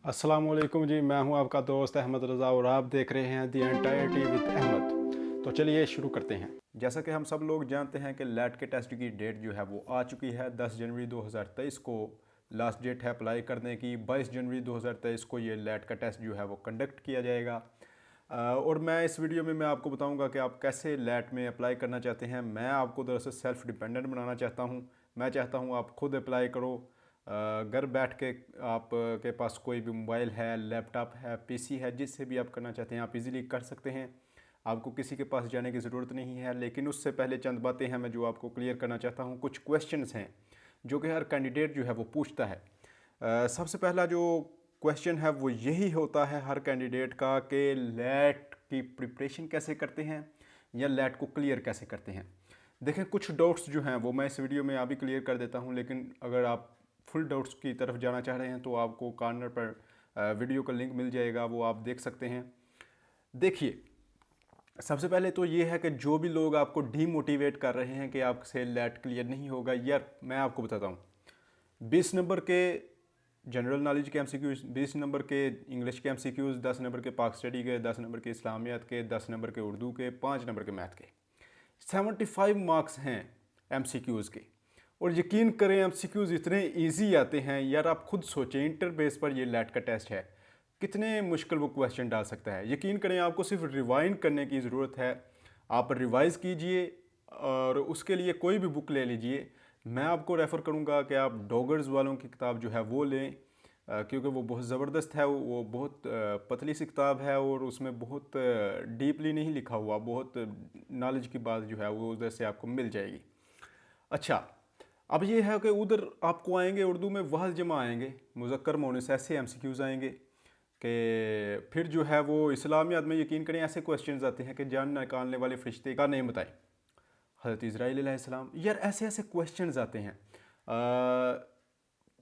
अस्सलामुअलैकुम जी, मैं हूं आपका दोस्त अहमद रज़ा और आप देख रहे हैं दी एंटायरिटी विद अहमद। तो चलिए शुरू करते हैं। जैसा कि हम सब लोग जानते हैं कि लैट के टेस्ट की डेट जो है वो आ चुकी है। 10 जनवरी 2023 को लास्ट डेट है अप्लाई करने की। 22 जनवरी 2023 को ये लैट का टेस्ट जो है वो कंडक्ट किया जाएगा। और मैं इस वीडियो में मैं आपको बताऊंगा कि आप कैसे लैट में अप्लाई करना चाहते हैं। मैं आपको दरअसल सेल्फ डिपेंडेंट बनाना चाहता हूं। मैं चाहता हूं आप खुद अप्लाई करो। घर बैठ के आप के पास कोई भी मोबाइल है, लैपटॉप है, पीसी है, जिससे भी आप करना चाहते हैं आप इजीली कर सकते हैं। आपको किसी के पास जाने की ज़रूरत नहीं है। लेकिन उससे पहले चंद बातें हैं मैं जो आपको क्लियर करना चाहता हूँ। कुछ क्वेश्चंस हैं जो कि हर कैंडिडेट जो है वो पूछता है। सबसे पहला जो क्वेश्चन है वो यही होता है हर कैंडिडेट का कि लैट की प्रिपरेशन कैसे करते हैं या लैट को क्लियर कैसे करते हैं। देखें, कुछ डाउट्स जो हैं वो मैं इस वीडियो में अभी क्लियर कर देता हूं, लेकिन अगर आप फुल डाउट्स की तरफ जाना चाह रहे हैं तो आपको कॉर्नर पर वीडियो का लिंक मिल जाएगा, वो आप देख सकते हैं। देखिए, सबसे पहले तो ये है कि जो भी लोग आपको डीमोटिवेट कर रहे हैं कि आपसे लैट क्लियर नहीं होगा, यार मैं आपको बताता हूँ। 20 नंबर के जनरल नॉलेज के एमसीक्यूज, 20 नंबर के इंग्लिश के एमसीक्यूज, 10 नंबर के पाक स्टडी के, 10 नंबर के इस्लामियात के, 10 नंबर के उर्दू के, 5 नंबर के मैथ के, 75 मार्क्स हैं एमसीक्यूज़ के। और यकीन करें एमसीक्यूज़ इतने इजी आते हैं, यार आप खुद सोचें इंटर बेस पर ये लैट का टेस्ट है, कितने मुश्किल वो क्वेश्चन डाल सकता है। यकीन करें आपको सिर्फ रिवाइंड करने की ज़रूरत है। आप रिवाइज़ कीजिए और उसके लिए कोई भी बुक ले लीजिए। मैं आपको रेफ़र करूँगा कि आप डॉगर्स वालों की किताब जो है वो लें, क्योंकि वो बहुत ज़बरदस्त है। वो बहुत पतली सी किताब है और उसमें बहुत डीपली नहीं लिखा हुआ, बहुत नॉलेज की बात जो है वो उधर से आपको मिल जाएगी। अच्छा, अब ये है कि उधर आपको आएंगे उर्दू में वहल जमा आएंगे, मुज़क्कर मोनस, ऐसे एमसीक्यूज़ आएंगे कि फिर जो है वो इस्लामियात में यकीन करें ऐसे क्वेश्चंस आते हैं कि जान निकालने वाले फरिश्ते का नेम बताएं, हज़रत इज़राइल अलैहिस्सलाम। यार ऐसे ऐसे क्वेश्चंस आते हैं।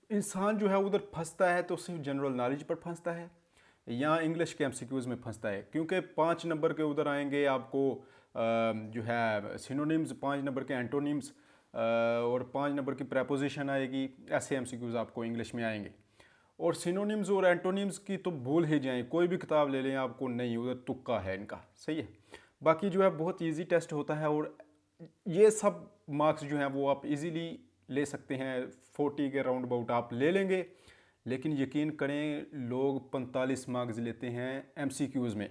इंसान जो है उधर फंसता है तो सिर्फ जनरल नॉलेज पर फंसता है या इंग्लिश के एमसीक्यूज़ में फंसता है, क्योंकि 5 नंबर के उधर आएंगे आपको जो है सिनोनिम्स, 5 नंबर के एंटोनिम्स और 5 नंबर की प्रेपोजिशन आएगी। ऐसे एमसीक्यूज़ आपको इंग्लिश में आएंगे। और सिनोनिम्स और एंटोनिम्स की तो भूल ही जाएं, कोई भी किताब ले लें आपको नहीं, उधर तुक्का है इनका, सही है। बाकी जो है बहुत इजी टेस्ट होता है और ये सब मार्क्स जो हैं वो आप इजीली ले सकते हैं। 40 के राउंड अबाउट आप ले लेंगे। लेकिन यकीन करें लोग 45 मार्क्स लेते हैं एमसीक्यूज़ में,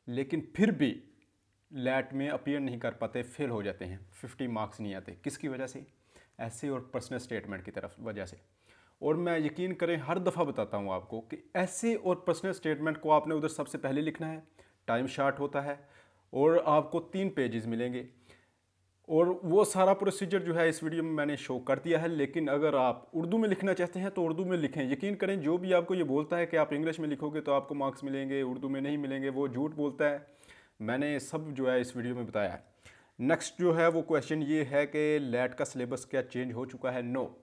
लेकिन फिर भी लैट में अपीयर नहीं कर पाते, फेल हो जाते हैं, 50 मार्क्स नहीं आते। किसकी वजह से? ऐसे और पर्सनल स्टेटमेंट की तरफ वजह से। और मैं यकीन करें हर दफ़ा बताता हूँ आपको कि ऐसे और पर्सनल स्टेटमेंट को आपने उधर सबसे पहले लिखना है। टाइम शार्ट होता है और आपको 3 पेजेस मिलेंगे और वो सारा प्रोसीजर जो है इस वीडियो में मैंने शो कर दिया है। लेकिन अगर आप उर्दू में लिखना चाहते हैं तो उर्दू में लिखें। यकीन करें जो भी आपको ये बोलता है कि आप इंग्लिश में लिखोगे तो आपको मार्क्स मिलेंगे, उर्दू में नहीं मिलेंगे, वो झूठ बोलता है। मैंने सब जो है इस वीडियो में बताया है। नेक्स्ट जो है वो क्वेश्चन ये है कि लैट का सिलेबस क्या चेंज हो चुका है? नो,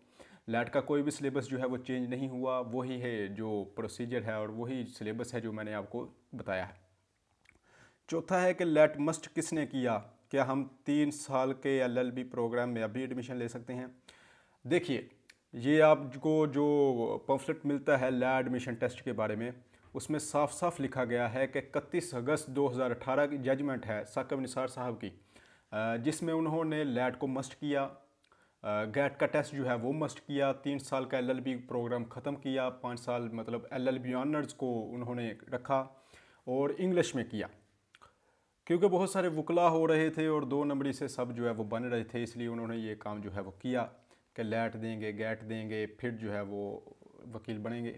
लैट का कोई भी सिलेबस जो है वो चेंज नहीं हुआ, वही है जो प्रोसीजर है और वही सिलेबस है जो मैंने आपको बताया है। चौथा है कि लैट मस्ट किसने किया? क्या हम 3 साल के एलएलबी प्रोग्राम में अभी एडमिशन ले सकते हैं? देखिए, ये आपको जो पम्फलेट मिलता है लैट एडमिशन टेस्ट के बारे में, उसमें साफ साफ लिखा गया है कि 31 अगस्त 2018 की जजमेंट है साकिब निसार साहब की, जिसमें उन्होंने लैट को मस्ट किया, गैट का टेस्ट जो है वो मस्ट किया, 3 साल का एलएलबी प्रोग्राम ख़त्म किया, 5 साल मतलब एलएलबी ऑनर्स को उन्होंने रखा और इंग्लिश में किया। क्योंकि बहुत सारे वकला हो रहे थे और 2 नंबरी से सब जो है वो बन रहे थे, इसलिए उन्होंने ये काम जो है वो किया कि लैट देंगे, गैट देंगे, फिर जो है वो वकील बनेंगे।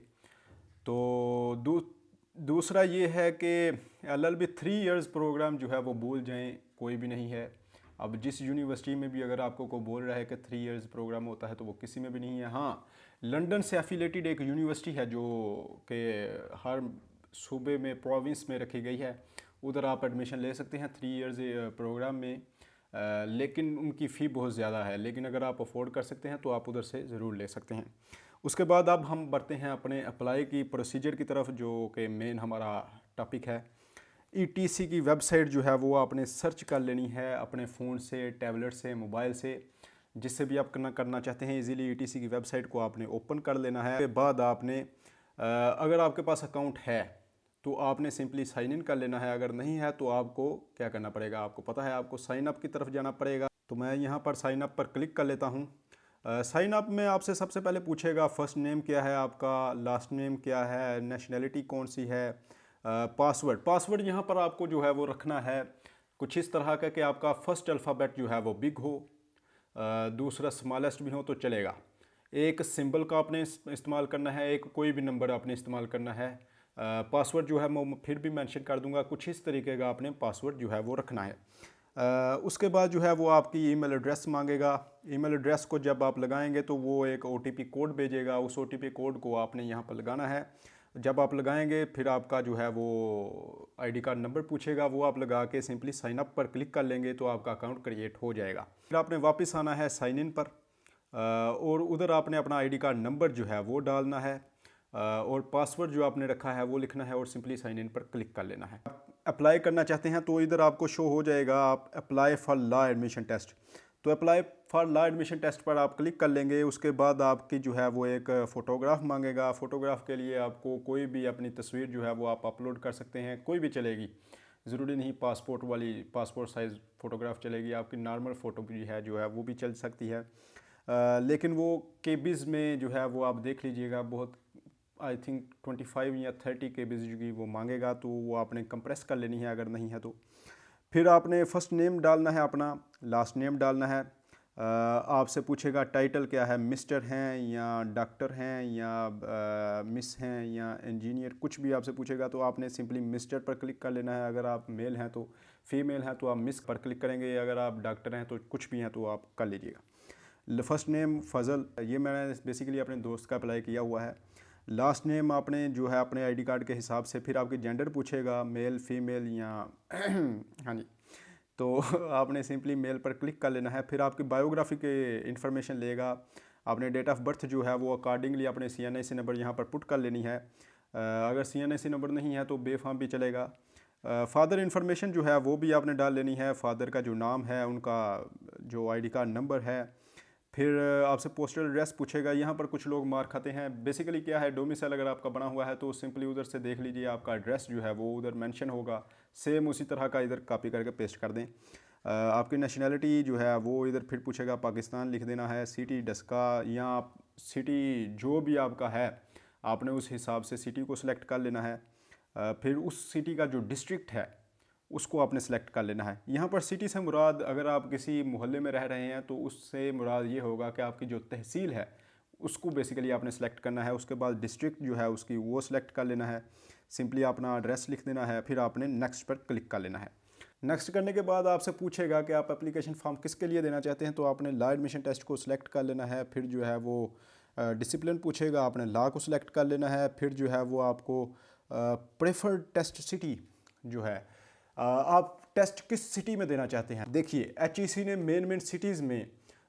तो दूसरा ये है कि एलएलबी 3 इयर्स प्रोग्राम जो है वो भूल जाएं, कोई भी नहीं है। अब जिस यूनिवर्सिटी में भी अगर आपको को बोल रहा है कि 3 इयर्स प्रोग्राम होता है तो वो किसी में भी नहीं है। हाँ, लंदन से एफिलेटेड एक यूनिवर्सिटी है जो कि हर सूबे में, प्रोविंस में रखी गई है, उधर आप एडमिशन ले सकते हैं 3 इयर्स प्रोग्राम में। लेकिन उनकी फ़ी बहुत ज़्यादा है, लेकिन अगर आप अफोर्ड कर सकते हैं तो आप उधर से ज़रूर ले सकते हैं। उसके बाद अब हम बढ़ते हैं अपने अप्लाई की प्रोसीजर की तरफ, जो कि मेन हमारा टॉपिक है। ईटीसी की वेबसाइट जो है वो आपने सर्च कर लेनी है अपने फ़ोन से, टैबलेट से, मोबाइल से, जिससे भी आप करना चाहते हैं इजीली ईटीसी की वेबसाइट को आपने ओपन कर लेना है। उसके बाद आपने अगर आपके पास अकाउंट है तो आपने सिंपली साइन इन कर लेना है, अगर नहीं है तो आपको क्या करना पड़ेगा, आपको पता है आपको साइन अप की तरफ जाना पड़ेगा। तो मैं यहाँ पर साइन अप पर क्लिक कर लेता हूँ। साइन अप में आपसे सबसे पहले पूछेगा फर्स्ट नेम क्या है आपका, लास्ट नेम क्या है, नेशनैलिटी कौन सी है, पासवर्ड यहाँ पर आपको जो है वो रखना है कुछ इस तरह का कि आपका फर्स्ट अल्फ़ाबेट जो है वो बिग हो, दूसरा स्मॉलेस्ट भी हो तो चलेगा, एक सिंबल का आपने इस्तेमाल करना है, एक कोई भी नंबर आपने इस्तेमाल करना है। पासवर्ड जो है मैं फिर भी मेंशन कर दूंगा, कुछ इस तरीके का आपने पासवर्ड जो है वो रखना है। उसके बाद जो है वो आपकी ईमेल एड्रेस मांगेगा। ईमेल एड्रेस को जब आप लगाएंगे तो वो एक ओटीपी कोड भेजेगा, उस ओटीपी कोड को आपने यहाँ पर लगाना है। जब आप लगाएंगे फिर आपका जो है वो आईडी कार्ड नंबर पूछेगा, वो आप लगा के सिंपली साइन अप पर क्लिक कर लेंगे तो आपका अकाउंट क्रिएट हो जाएगा। फिर आपने वापस आना है साइन इन पर और उधर आपने अपना आईडी कार्ड नंबर जो है वो डालना है और पासवर्ड जो आपने रखा है वो लिखना है और सिंपली साइन इन पर क्लिक कर लेना है। अप्लाई करना चाहते हैं तो इधर आपको शो हो जाएगा आप apply for law admission test, तो apply for law admission test पर आप क्लिक कर लेंगे। उसके बाद आपकी जो है वो एक फ़ोटोग्राफ मांगेगा। फ़ोटोग्राफ के लिए आपको कोई भी अपनी तस्वीर जो है वो आप अपलोड कर सकते हैं, कोई भी चलेगी, ज़रूरी नहीं पासपोर्ट वाली पासपोर्ट साइज़ फ़ोटोग्राफ चलेगी, आपकी नॉर्मल फ़ोटो भी है जो है वो भी चल सकती है। लेकिन वो केबीज़ में जो है वो आप देख लीजिएगा, बहुत आई थिंक 25 या 30 केबीज़ की वो मांगेगा, तो वो आपने कंप्रेस कर लेनी है अगर नहीं है तो। फिर आपने फ़र्स्ट नेम डालना है अपना, लास्ट नेम डालना है। आपसे पूछेगा टाइटल क्या है, मिस्टर हैं या डॉक्टर हैं या मिस हैं या इंजीनियर, कुछ भी आपसे पूछेगा तो आपने सिंपली मिस्टर पर क्लिक कर लेना है। अगर आप मेल हैं तो, फीमेल हैं तो आप मिस पर क्लिक करेंगे, अगर आप डॉक्टर हैं तो कुछ भी हैं तो आप कर लीजिएगा। फर्स्ट नेम फजल, ये मैंने बेसिकली अपने दोस्त का अप्लाई किया हुआ है। लास्ट नेम आपने जो है अपने आईडी कार्ड के हिसाब से, फिर आपकी जेंडर पूछेगा मेल फीमेल या हाँ जी, तो आपने सिंपली मेल पर क्लिक कर लेना है। फिर आपकी बायोग्राफी के इंफॉर्मेशन लेगा, आपने डेट ऑफ बर्थ जो है वो अकॉर्डिंगली अपने CNIC नंबर यहाँ पर पुट कर लेनी है। अगर CNIC नंबर नहीं है तो बेफाम भी चलेगा। फादर इन्फॉर्मेशन जो है वो भी आपने डाल लेनी है, फादर का जो नाम है, उनका जो आईडी कार्ड नंबर है। फिर आपसे पोस्टल एड्रेस पूछेगा, यहाँ पर कुछ लोग मार खाते हैं। बेसिकली क्या है, डोमिसाइल अगर आपका बना हुआ है तो सिंपली उधर से देख लीजिए, आपका एड्रेस जो है वो उधर मेंशन होगा, सेम उसी तरह का इधर कॉपी करके पेस्ट कर दें। आपकी नेशनैलिटी जो है वो इधर फिर पूछेगा, पाकिस्तान लिख देना है। सिटी डस्का या सिटी जो भी आपका है आपने उस हिसाब से सिटी को सिलेक्ट कर लेना है। फिर उस सिटी का जो डिस्ट्रिक्ट है उसको आपने सेलेक्ट कर लेना है। यहाँ पर सिटी से मुराद, अगर आप किसी मोहल्ले में रह रहे हैं तो उससे मुराद ये होगा कि आपकी जो तहसील है उसको बेसिकली आपने सेलेक्ट करना है। उसके बाद डिस्ट्रिक्ट जो है उसकी वो सिलेक्ट कर लेना है, सिंपली अपना एड्रेस लिख देना है, फिर आपने नेक्स्ट पर क्लिक कर लेना है। नेक्स्ट करने के बाद आपसे पूछेगा कि आप एप्लीकेशन फॉर्म किसके लिए देना चाहते हैं, तो आपने लॉ एडमिशन टेस्ट को सिलेक्ट कर लेना है। फिर जो है वो डिसिप्लिन पूछेगा, आपने लॉ को सिलेक्ट कर लेना है। फिर जो है वो आपको प्रेफर्ड टेस्ट सिटी जो है, आप टेस्ट किस सिटी में देना चाहते हैं। देखिए HEC ने मेन सिटीज़ में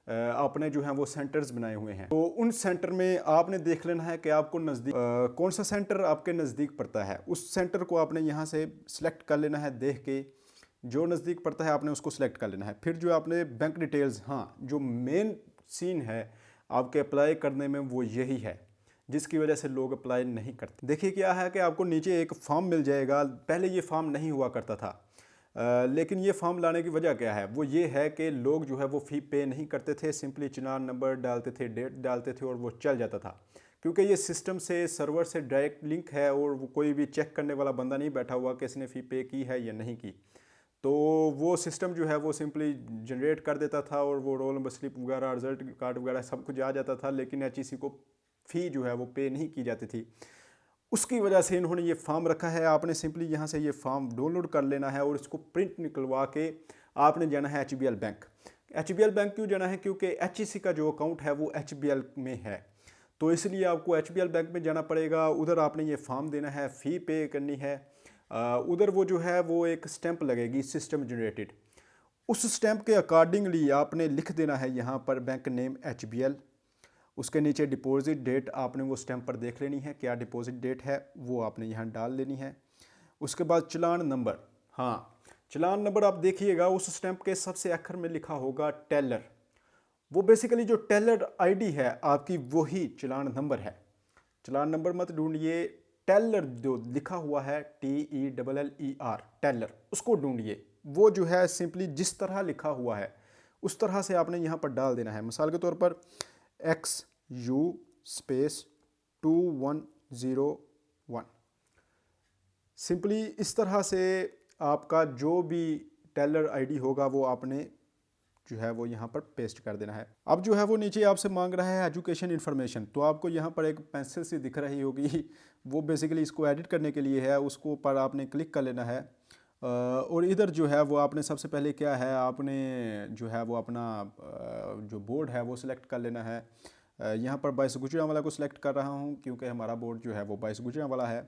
आपने जो है वो सेंटर्स बनाए हुए हैं, तो उन सेंटर में आपने देख लेना है कि आपको नज़दीक कौन सा सेंटर आपके नज़दीक पड़ता है। उस सेंटर को आपने यहाँ से सिलेक्ट कर लेना है, देख के जो नज़दीक पड़ता है आपने उसको सिलेक्ट कर लेना है। फिर जो आपने बैंक डिटेल्स, हाँ जो मेन सीन है आपके अप्लाई करने में वो यही है जिसकी वजह से लोग अप्लाई नहीं करते। देखिए क्या है कि आपको नीचे एक फॉर्म मिल जाएगा, पहले ये फॉर्म नहीं हुआ करता था, लेकिन ये फॉर्म लाने की वजह क्या है, वो ये है कि लोग जो है वो फ़ी पे नहीं करते थे, सिंपली चुनाव नंबर डालते थे, डेट डालते थे और वो चल जाता था। क्योंकि ये सिस्टम से, सर्वर से डायरेक्ट लिंक है और वो कोई भी चेक करने वाला बंदा नहीं बैठा हुआ कि इसने फ़ी पे की है या नहीं की, तो वो सिस्टम जो है वो सिंपली जनरेट कर देता था और वो रोल नंबर स्लिप वगैरह, रिजल्ट कार्ड वगैरह सब कुछ आ जाता था, लेकिन HEC को फ़ी जो है वो पे नहीं की जाती थी। उसकी वजह से इन्होंने ये फॉर्म रखा है। आपने सिंपली यहाँ से ये फॉर्म डाउनलोड कर लेना है और इसको प्रिंट निकलवा के आपने जाना है HBL बैंक। HBL बैंक क्यों जाना है, क्योंकि HEC का जो अकाउंट है वो HBL में है, तो इसलिए आपको HBL बैंक में जाना पड़ेगा। उधर आपने ये फॉर्म देना है, फ़ी पे करनी है। उधर वो जो है वो एक स्टैंप लगेगी सिस्टम जनरेटेड, उस स्टैंप के अकॉर्डिंगली आपने लिख देना है यहाँ पर बैंक नेम HBL। उसके नीचे डिपॉजिट डेट आपने वो स्टैंप पर देख लेनी है, क्या डिपॉजिट डेट है वो आपने यहाँ डाल लेनी है। उसके बाद चलान नंबर, हाँ चलान नंबर आप देखिएगा उस स्टैंप के सबसे आखिर में लिखा होगा टेलर, वो बेसिकली जो टेलर ID है आपकी वही चलान नंबर है। चालान नंबर मत ढूंढिए, टेलर जो लिखा हुआ है TELLER टेलर, उसको ढूंढिए। वो जो है सिंपली जिस तरह लिखा हुआ है उस तरह से आपने यहाँ पर डाल देना है। मिसाल के तौर पर XU स्पेस 2101, सिंपली इस तरह से आपका जो भी टेलर आईडी होगा वो आपने जो है वो यहाँ पर पेस्ट कर देना है। अब जो है वो नीचे आपसे मांग रहा है एजुकेशन इन्फॉर्मेशन, तो आपको यहाँ पर एक पेंसिल सी दिख रही होगी, वो बेसिकली इसको एडिट करने के लिए है, उसको पर आपने क्लिक कर लेना है। और इधर जो है वो आपने सबसे पहले क्या है, आपने जो है वो अपना जो बोर्ड है वो सिलेक्ट कर लेना है। यहाँ पर 22 गुजरांवाला को सिलेक्ट कर रहा हूँ क्योंकि हमारा बोर्ड जो है वो 22 गुजरांवाला है।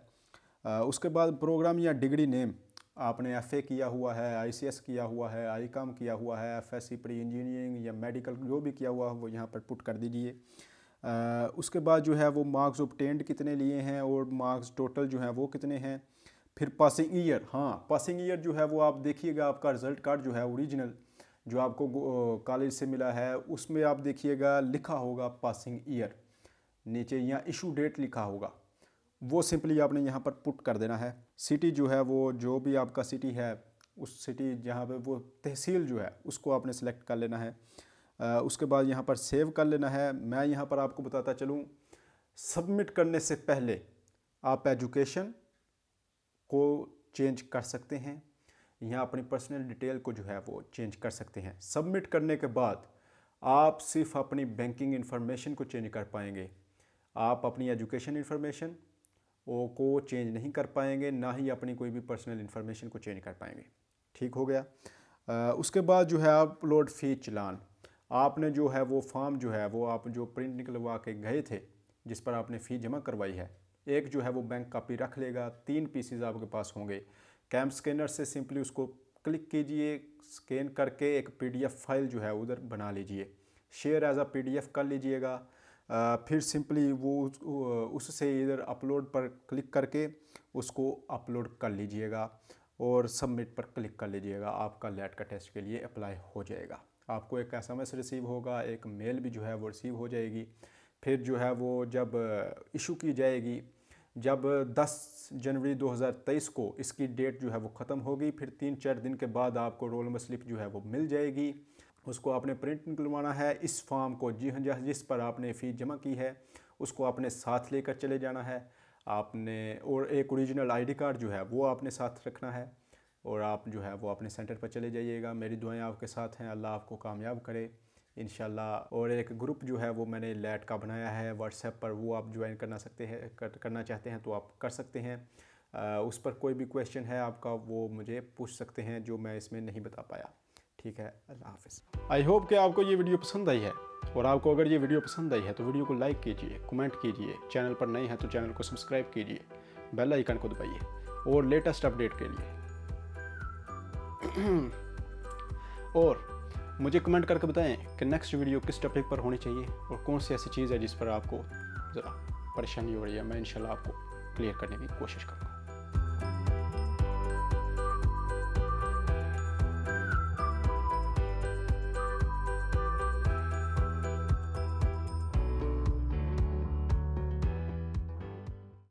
उसके बाद प्रोग्राम या डिग्री नेम आपने FA किया हुआ है, ICS किया हुआ है, ICOM किया हुआ है, FSC प्री इंजीनियरिंग या मेडिकल जो भी किया हुआ है वो यहाँ पर पुट कर दीजिए। उसके बाद जो है वो मार्क्स ऑब्टेंड कितने लिए हैं और मार्क्स टोटल जो है वो कितने हैं। फिर पासिंग ईयर, हाँ पासिंग ईयर जो है वो आप देखिएगा, आपका रिज़ल्ट कार्ड जो है ओरिजिनल जो आपको कॉलेज से मिला है उसमें आप देखिएगा लिखा होगा पासिंग ईयर नीचे, या इशू डेट लिखा होगा, वो सिंपली आपने यहाँ पर पुट कर देना है। सिटी जो है वो जो भी आपका सिटी है उस सिटी जहाँ पे वो तहसील जो है उसको आपने सेलेक्ट कर लेना है। उसके बाद यहाँ पर सेव कर लेना है। मैं यहाँ पर आपको बताता चलूँ, सबमिट करने से पहले आप एजुकेशन को चेंज कर सकते हैं, यहाँ अपनी पर्सनल डिटेल को जो है वो चेंज कर सकते हैं। सबमिट करने के बाद आप सिर्फ अपनी बैंकिंग इन्फॉर्मेशन को चेंज कर पाएंगे, आप अपनी एजुकेशन इन्फॉर्मेशन को चेंज नहीं कर पाएंगे, ना ही अपनी कोई भी पर्सनल इन्फॉर्मेशन को चेंज कर पाएंगे। ठीक हो गया। उसके बाद जो है अपलोड फ़ी चालान, आपने जो है वो फॉर्म जो है वो आप जो प्रिंट निकलवा के गए थे जिस पर आपने फ़ी जमा करवाई है, एक जो है वो बैंक कॉपी रख लेगा, 3 पीसीज आपके पास होंगे। कैम स्कैनर से सिंपली उसको क्लिक कीजिए, स्कैन करके एक PDF फाइल जो है उधर बना लीजिए, शेयर एज अ PDF कर लीजिएगा। फिर सिंपली वो उससे इधर अपलोड पर क्लिक करके उसको अपलोड कर लीजिएगा और सबमिट पर क्लिक कर लीजिएगा। आपका लेट का टेस्ट के लिए अप्लाई हो जाएगा। आपको एक SMS रिसीव होगा, एक मेल भी जो है वो रिसीव हो जाएगी। फिर जो है वो जब इशू की जाएगी, जब 10 जनवरी 2023 को इसकी डेट जो है वो ख़त्म होगी, फिर 3-4 दिन के बाद आपको रोल नंबर स्लिप जो है वो मिल जाएगी। उसको आपने प्रिंट निकलवाना है, इस फॉर्म को जिस पर आपने फ़ीस जमा की है उसको आपने साथ लेकर चले जाना है आपने, और एक ओरिजिनल ID कार्ड जो है वो आपने साथ रखना है, और आप जो है वो अपने सेंटर पर चले जाइएगा। मेरी दुआएं आपके साथ हैं, अल्लाह आपको कामयाब करे इंशाल्लाह। और एक ग्रुप जो है वो मैंने लेट का बनाया है WhatsApp पर, वो आप ज्वाइन करना चाहते हैं तो आप कर सकते हैं। उस पर कोई भी क्वेश्चन है आपका वो मुझे पूछ सकते हैं जो मैं इसमें नहीं बता पाया। ठीक है, अल्लाह हाफ़िज़। आई होप कि आपको ये वीडियो पसंद आई है, और आपको अगर ये वीडियो पसंद आई है तो वीडियो को लाइक कीजिए, कमेंट कीजिए, चैनल पर नए हैं तो चैनल को सब्सक्राइब कीजिए, बेल आइकन को दबाइए और लेटेस्ट अपडेट के लिए और मुझे कमेंट करके बताएं कि नेक्स्ट वीडियो किस टॉपिक पर होनी चाहिए और कौन सी ऐसी चीज़ है जिस पर आपको ज़रा परेशानी हो रही है। मैं इंशाल्लाह आपको क्लियर करने की कोशिश करूँगा।